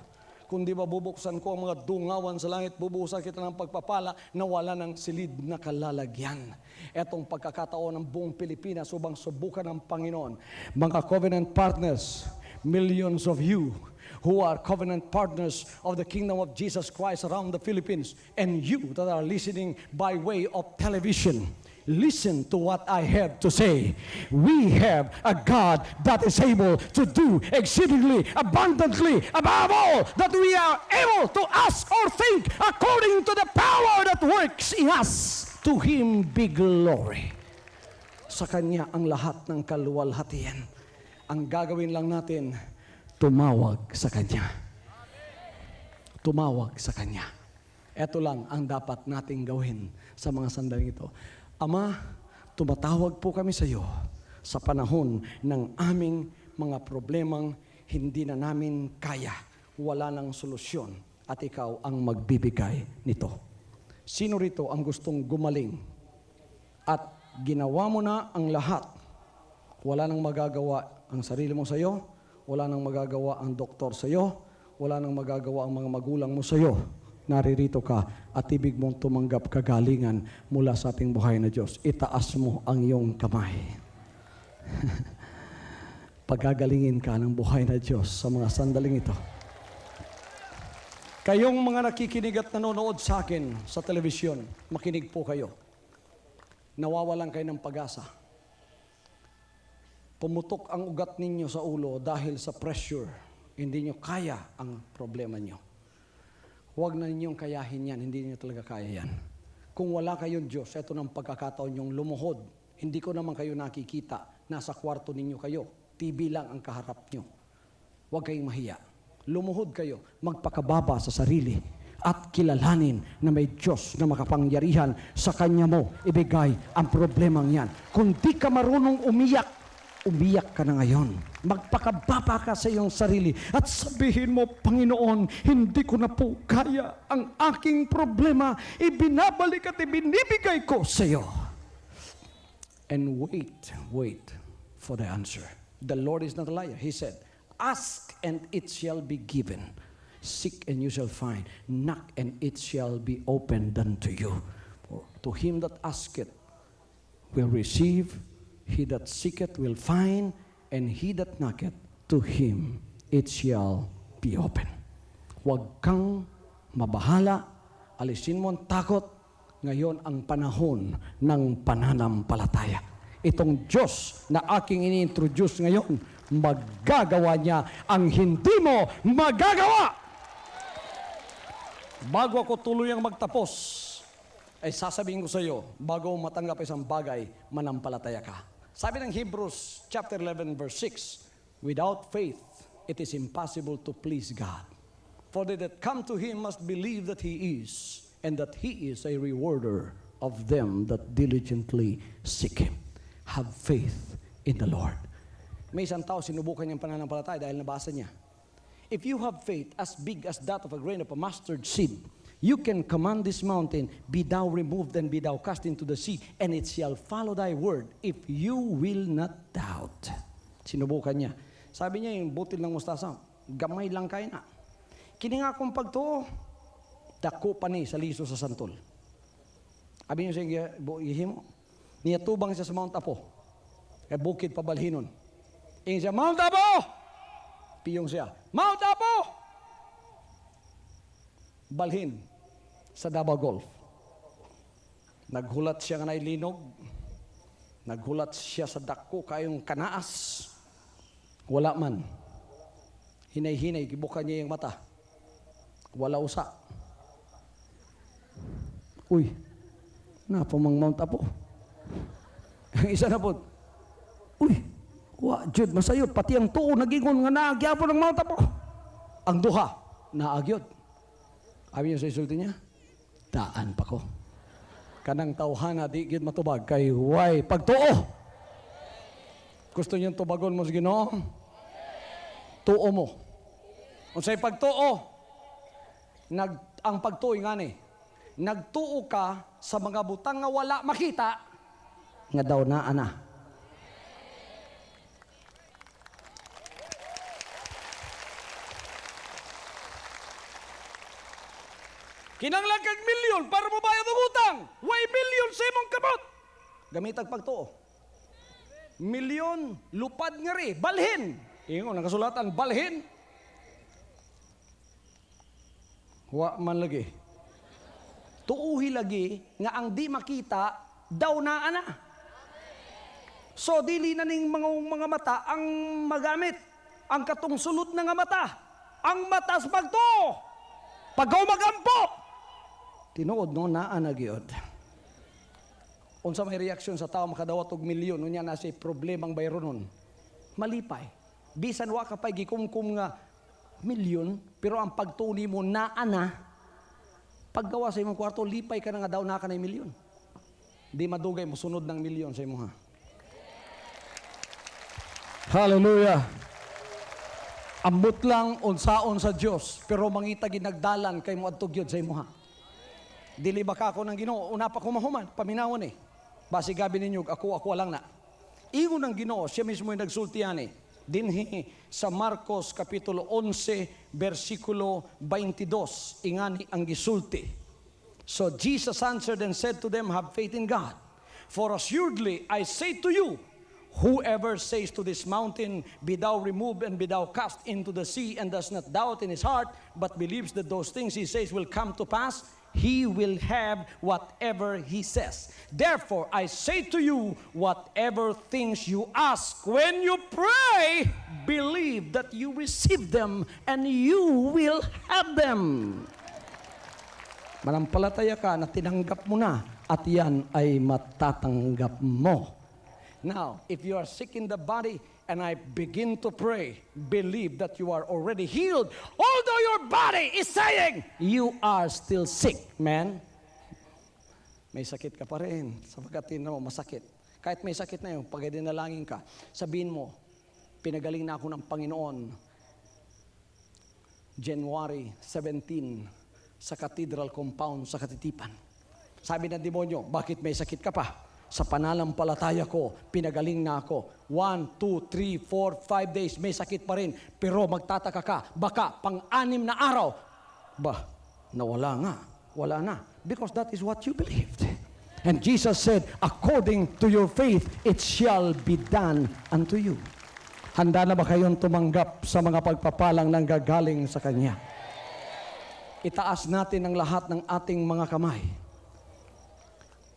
Kung di ba bubuksan ko ang mga dungawan sa langit, bubuhusan kita ng pagpapala na wala ng silid na kalalagyan. Etong pagkakataon ng buong Pilipinas upang subukan ng Panginoon. Mga covenant partners, millions of you who are covenant partners of the kingdom of Jesus Christ around the Philippines, and you that are listening by way of television, listen to what I have to say. We have a God that is able to do exceedingly abundantly above all that we are able to ask or think, according to the power that works in us. To Him be glory. Sa Kanya ang lahat ng kaluwalhatian. Ang gagawin lang natin, tumawag sa Kanya. Tumawag sa Kanya. Ito lang ang dapat nating gawin sa mga sandaling ito. Ama, tumatawag po kami sa iyo sa panahon ng aming mga problemang hindi na namin kaya. Wala nang solusyon at ikaw ang magbibigay nito. Sino rito ang gustong gumaling at ginawa mo na ang lahat? Wala nang magagawa ang sarili mo sa iyo, wala nang magagawa ang doktor sa iyo, wala nang magagawa ang mga magulang mo sa iyo. Naririto ka at ibig mong tumanggap kagalingan mula sa ating buhay na Diyos. Itaas mo ang iyong kamay. Pagagalingin ka ng buhay na Diyos sa mga sandaling ito. Kayong mga nakikinig at nanonood sa akin sa telebisyon, makinig po kayo. Nawawalan kayo ng pag-asa. Pumutok ang ugat ninyo sa ulo dahil sa pressure. Hindi nyo kaya ang problema nyo. Huwag na ninyong kayahin yan, hindi niyo talaga kaya yan. Kung wala kayong Diyos, ito ng pagkakataon yung lumuhod. Hindi ko naman kayo nakikita, nasa kwarto ninyo kayo, TV lang ang kaharap nyo. Huwag kayong mahiya. Lumuhod kayo, magpakababa sa sarili, at kilalanin na may Diyos na makapangyarihan sa Kanya mo ibigay ang problemang yan. Kung di ka marunong umiyak ka na ngayon. Magpakababa ka sa iyong sarili at sabihin mo, Panginoon, hindi ko na po kaya ang aking problema. Ibinabalik at ibinibigay ko sa iyo. And wait for the answer. The Lord is not a liar. He said, ask and it shall be given. Seek and you shall find. Knock and it shall be opened unto you. For to him that asketh will receive. He that seeketh will find, and he that knocketh, to him it shall be open. Huwag kang mabahala, alisin mo ang takot. Ngayon ang panahon ng pananampalataya. Itong Diyos na aking ini-introduce ngayon, magagawa niya ang hindi mo magagawa. Bago ako tuluyang magtapos, ay sasabihin ko sa iyo, bago matanggap isang bagay, manampalataya ka. Sabi ng Hebrews chapter 11 verse 6, without faith, it is impossible to please God. For they that come to Him must believe that He is, and that He is a rewarder of them that diligently seek Him. Have faith in the Lord. May isang tao, sinubukan niyang pananampalataya dahil nabasa niya. If you have faith as big as that of a grain of a mustard seed, you can command this mountain, be thou removed and be thou cast into the sea, and it shall follow thy word, if you will not doubt. Sinubukan niya. Sabi niya, yung butil ng mustasa, gamay lang kayo na. Kini nga kong pagtuo, dako pa ni sa liso sa santol. Sabi niya siya, ihimo, niyatubang siya sa Mount Apo, kaya bukid pabalhinon. Ingin siya, Mount Apo! Piyong siya, Mount Apo! Balhin sa Davao Gulf. Naghulat siya nga linog. Naghulat siya sa dako kayong kanaas. Wala man. Hinay-hinay, gibukan niya yung mata. Wala usa. Uy, napamang Mount Apo. Isa na po. Uy, Jud, masayot. Pati ang tuo, nagingon nga naagyapon ng Mount Apo. Ang duha, naagyod. Abi niya sa isulti niya, daan pa ko. Kanang tawhana di gid matubag kay way pagtuo. Gusto niyo tubagon mo sa Ginoo? Tuo mo. Unsay pagtuo? Ang pagtuo ngani. Nagtuo ka sa mga butang nga wala makita nga daw naa na. Kinanglan kag milyon para mo bayad ang utang. Way milyon sa imong kamot. Gamitag pagtuo. Milyon lupad nga ri, balhin. Ingon ang kasulatan, balhin. Wa man lagi. Tuuhi lagi nga ang di makita daw naa na. So dili na ning mga mata ang magamit. Ang katong sulod na nga mata. Ang matas pagtuo. Pagaw magampo. Tinuod no naa na gyud. Unsa may reaksyon sa tao makadawat og milyon unya na say problemang bayronon. Malipay. Bisan wa ka pay gikumkum nga milyon pero ang pagtuni mo naa na. Paggawa sa imong kwarto lipay ka na nga daw na ka na milyon. Di madugay mo sunod ng milyon sa imo ha. Hallelujah. Ambot lang unsaon sa Dios pero mangita ginagdalan kay mo adto gyud sa imo ha. Dili ba ka ako ng Ginoo? Una pa kumahuman, paminawon eh. Basi gabi ninyo, ako lang na. Ingon ng Ginoo, siya mismo yung nagsultihan eh. Dinhi sa Marcos Kapitulo 11, versikulo 22, ingani ang gisulti. So Jesus answered and said to them, have faith in God. For assuredly, I say to you, whoever says to this mountain, be thou removed and be thou cast into the sea, and does not doubt in his heart, but believes that those things he says will come to pass, he will have whatever he says. Therefore, I say to you, whatever things you ask when you pray, believe that you receive them and you will have them. Manampalataya ka na tinanggap mo na at yan ay matatanggap mo. Now, if you are sick in the body and I begin to pray, believe that you are already healed, although your body is saying you are still sick, man. May sakit ka pa rin, sapagkat mo masakit. Kahit may sakit na yun, pag dinalangin ka, sabihin mo, pinagaling na ako ng Panginoon. January 17, sa Cathedral Compound sa Katitipan. Sabi ng demonyo, bakit may sakit ka pa? Sa pananampalataya ko, pinagaling na ako. 1, 2, 3, 4, 5 days, may sakit pa rin. Pero magtataka ka, baka pang-6 na araw. Nawala nga. Wala na. Because that is what you believed. And Jesus said, according to your faith, it shall be done unto you. Handa na ba kayong tumanggap sa mga pagpapalang nang gagaling sa Kanya? Itaas natin ang lahat ng ating mga kamay.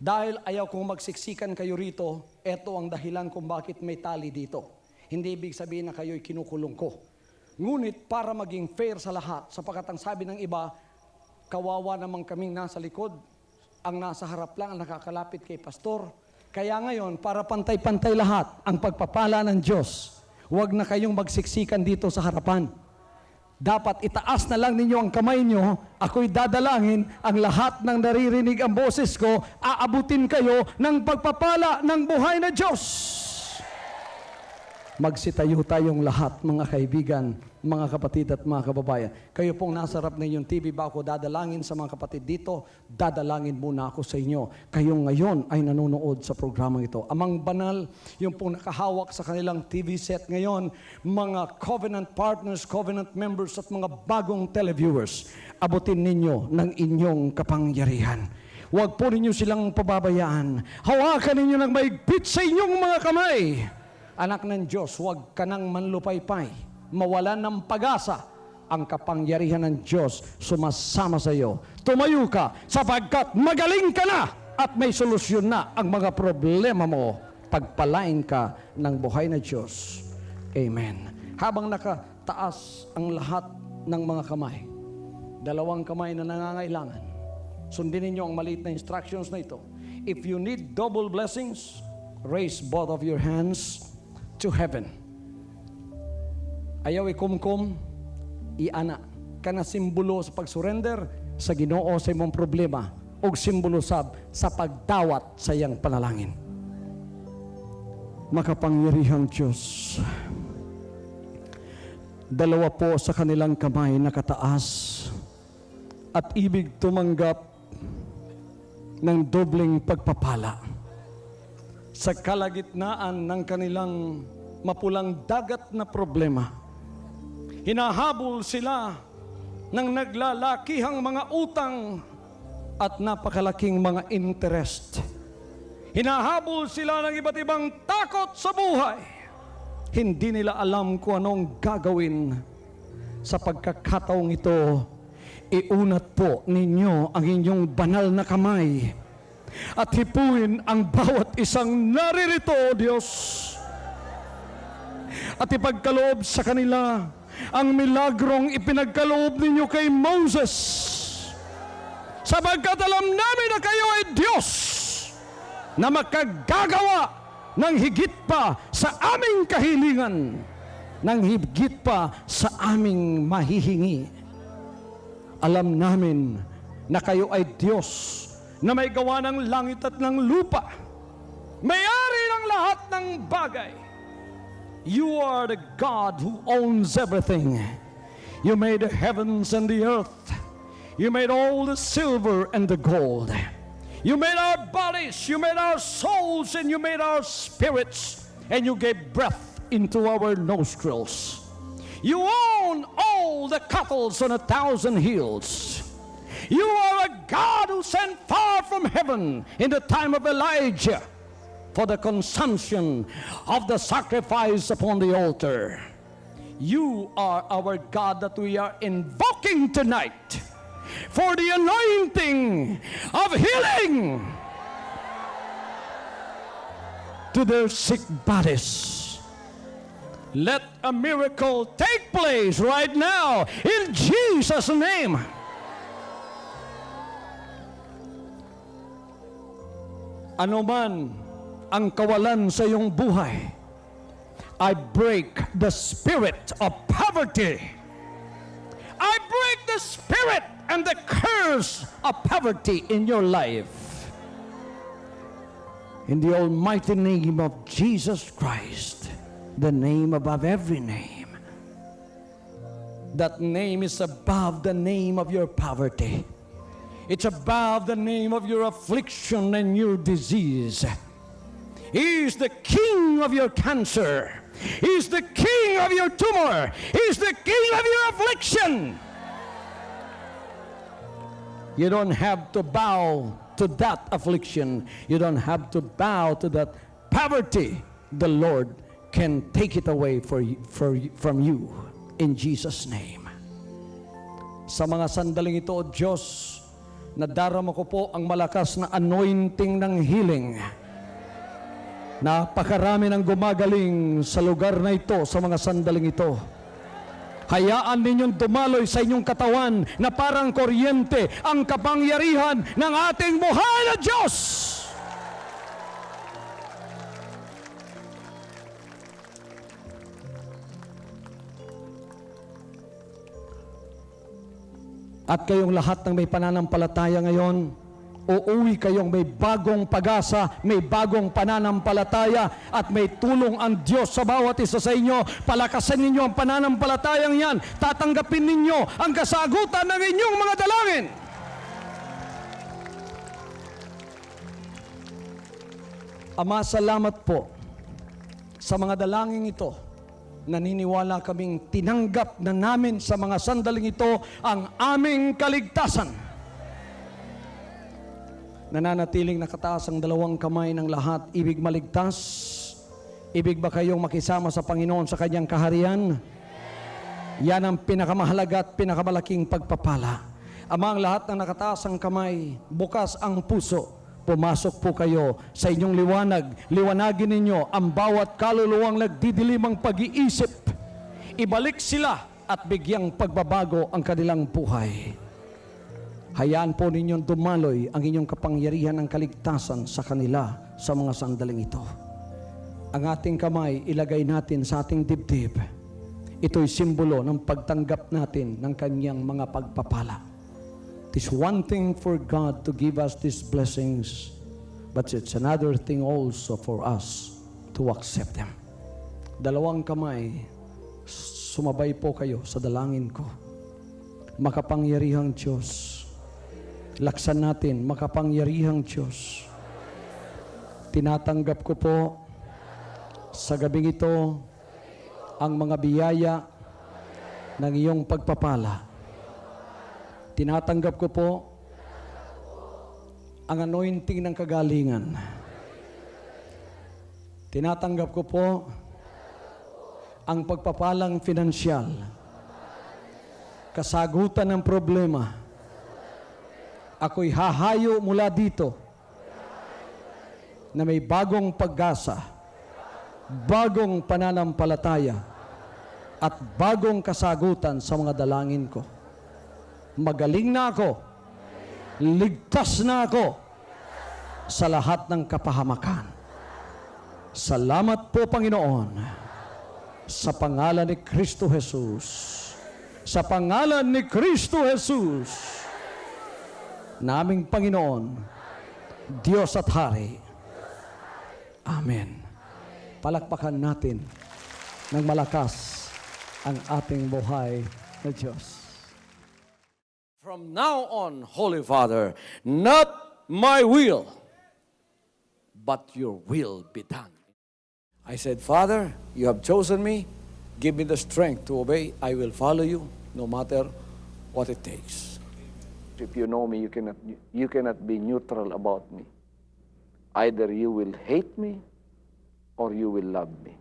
Dahil ayaw kong magsiksikan kayo rito, eto ang dahilan kung bakit may tali dito. Hindi ibig sabihin na kayo'y kinukulong ko. Ngunit para maging fair sa lahat, sapagkat ang sabi ng iba, kawawa namang kaming nasa likod, ang nasa harap lang ang nakakalapit kay pastor. Kaya ngayon, para pantay-pantay lahat ang pagpapala ng Diyos, huwag na kayong magsiksikan dito sa harapan. Dapat itaas na lang ninyo ang kamay nyo, ako'y dadalangin, ang lahat ng naririnig ang boses ko, aabutin kayo ng pagpapala ng buhay na Diyos. Magsitayo tayong lahat, mga kaibigan, mga kapatid at mga kababayan. Kayo pong nasa harap ng inyong TV, ba ako dadalangin sa mga kapatid dito, dadalangin muna ako sa inyo. Kayo ngayon ay nanonood sa programang ito. Amang banal, yung pong nakahawak sa kanilang TV set ngayon, mga covenant partners, covenant members at mga bagong televiewers, abutin ninyo ng inyong kapangyarihan. Huwag po ninyo silang pababayaan. Hawakan ninyo ng maigpit sa inyong mga kamay. Anak ng Diyos, huwag ka nang manlupaypay, mawalan ng pag-asa. Ang kapangyarihan ng Diyos sumasama sa iyo. Tumayo ka sapagkat magaling ka na at may solusyon na ang mga problema mo. Pagpalain ka ng buhay na Diyos. Amen. Habang nakataas ang lahat ng mga kamay, dalawang kamay na nangangailangan, sundin ninyo ang maliit na instructions na ito. If you need double blessings, raise both of your hands to heaven. Ayaw ikumkum, iana. kana simbolo sa pag-surrender sa Ginoo sa imong problema o simbolo sab sa pagdawat sa iyang panalangin. Makapangyarihang Diyos, dalawa po sa kanilang kamay nakataas at ibig tumanggap ng dobleng pagpapala sa kalagitnaan ng kanilang mapulang dagat na problema. Hinahabol sila ng naglalakihang mga utang at napakalaking mga interest. Hinahabol sila ng iba't ibang takot sa buhay. Hindi nila alam kung anong gagawin. Sa pagkakataong ito, iunat po ninyo ang inyong banal na kamay at hipuin ang bawat isang naririto, O Diyos. At ipagkaloob sa kanila ang milagrong ipinagkaloob ninyo kay Moses. Sapagkat alam namin na kayo ay Diyos na makagagawa ng higit pa sa aming kahilingan, ng higit pa sa aming mahihingi. Alam namin na kayo ay Diyos na may gawa ng langit at ng lupa, may-ari ng lahat ng bagay. You are the God who owns everything. You made the heavens and the earth. You made all the silver and the gold. You made our bodies, you made our souls, and you made our spirits, and you gave breath into our nostrils. You own all the cattle on 1,000 hills. You are a God who sent far from heaven in the time of Elijah for the consumption of the sacrifice upon the altar. You are our God that we are invoking tonight for the anointing of healing to their sick bodies. Let a miracle take place right now in Jesus' name. Ano man ang kawalan sa iyong buhay, I break the spirit of poverty. I break the spirit and the curse of poverty in your life. In the almighty name of Jesus Christ, the name above every name. That name is above the name of your poverty. It's above the name of your affliction and your disease. He is the king of your cancer. He is the king of your tumor. He is the king of your affliction. You don't have to bow to that affliction. You don't have to bow to that poverty. The Lord can take it away from you in Jesus' name. Sa mga sandaling ito, O Diyos, nadarama ko po ang malakas na anointing ng healing. Napakarami ng gumagaling sa lugar na ito, sa mga sandaling ito. Hayaan ninyong dumaloy sa inyong katawan na parang kuryente ang kapangyarihan ng ating buhay na Diyos. At kayong lahat ng may pananampalataya ngayon, uuwi kayong may bagong pag-asa, may bagong pananampalataya, at may tulong ang Diyos sa bawat isa sa inyo. Palakasan ninyo ang pananampalatayang yan. Tatanggapin ninyo ang kasagutan ng inyong mga dalangin. Ama, salamat po sa mga dalangin ito. Naniniwala kaming tinanggap na namin sa mga sandaling ito ang aming kaligtasan. Nananatiling nakataas ang dalawang kamay ng lahat, ibig maligtas. Ibig ba kayong makisama sa Panginoon sa Kanyang kaharian? Yan ang pinakamahalaga at pinakamalaking pagpapala. Amang lahat ng nakataas ang kamay, bukas ang puso. Pumasok po kayo sa inyong liwanag. Liwanagin ninyo ang bawat kaluluwang nagdidilimang pag-iisip. Ibalik sila at bigyang pagbabago ang kanilang buhay. Hayaan po ninyong dumaloy ang inyong kapangyarihan ng kaligtasan sa kanila sa mga sandaling ito. Ang ating kamay ilagay natin sa ating dibdib. ito'y simbolo ng pagtanggap natin ng kanyang mga pagpapala. It is one thing for God to give us these blessings, but it's another thing also for us to accept them. Dalawang kamay, sumabay po kayo sa dalangin ko. Makapangyarihang Diyos, laksan natin, makapangyarihang Diyos. Tinatanggap ko po sa gabing ito ang mga biyaya ng iyong pagpapala. Tinatanggap ko po ang anointing ng kagalingan. Tinatanggap ko po ang pagpapalang finansyal, kasagutan ng problema. Ako'y hahayo mula dito na may bagong pag-asa, bagong pananampalataya, at bagong kasagutan sa mga dalangin ko. Magaling na ako, ligtas na ako sa lahat ng kapahamakan. Salamat po, Panginoon, sa pangalan ni Kristo Jesus. Sa pangalan ni Kristo Jesus, naming Panginoon, Diyos at Hari. Amen. Palakpakan natin ng malakas ang ating buhay na Diyos. From now on, Holy Father, not my will, but your will be done. I said, Father, you have chosen me. Give me the strength to obey. I will follow you no matter what it takes. If you know me, you cannot be neutral about me. Either you will hate me or you will love me.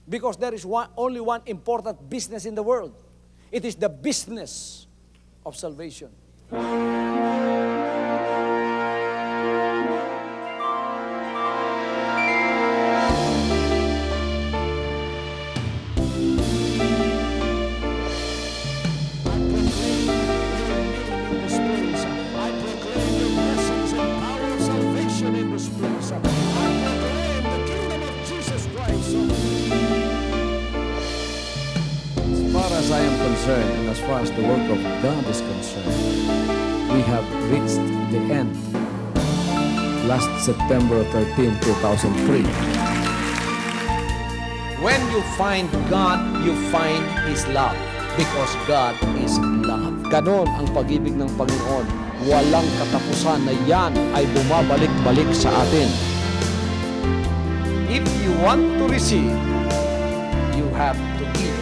Because there is only one important business in the world. It is the business of salvation. As far as I am concerned, and as far as the work of God is concerned, we have reached the end. Last September 13, 2003. When you find God, you find His love. Because God is love. Ganon ang pag-ibig ng Panginoon. Walang katapusan na yan ay bumabalik-balik sa atin. If you want to receive, you have to give.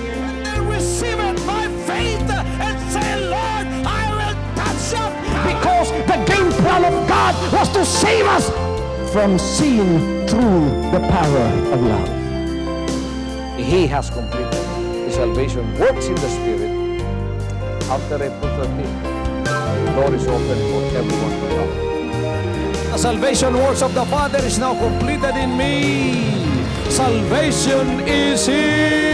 Receive it by faith and say, Lord, I will touch up. Because the game plan of God was to save us from sin through the power of love. He has completed. The salvation works in the Spirit. After April 13, the door is open for everyone to come. The salvation works of the Father is now completed in me. Salvation is here.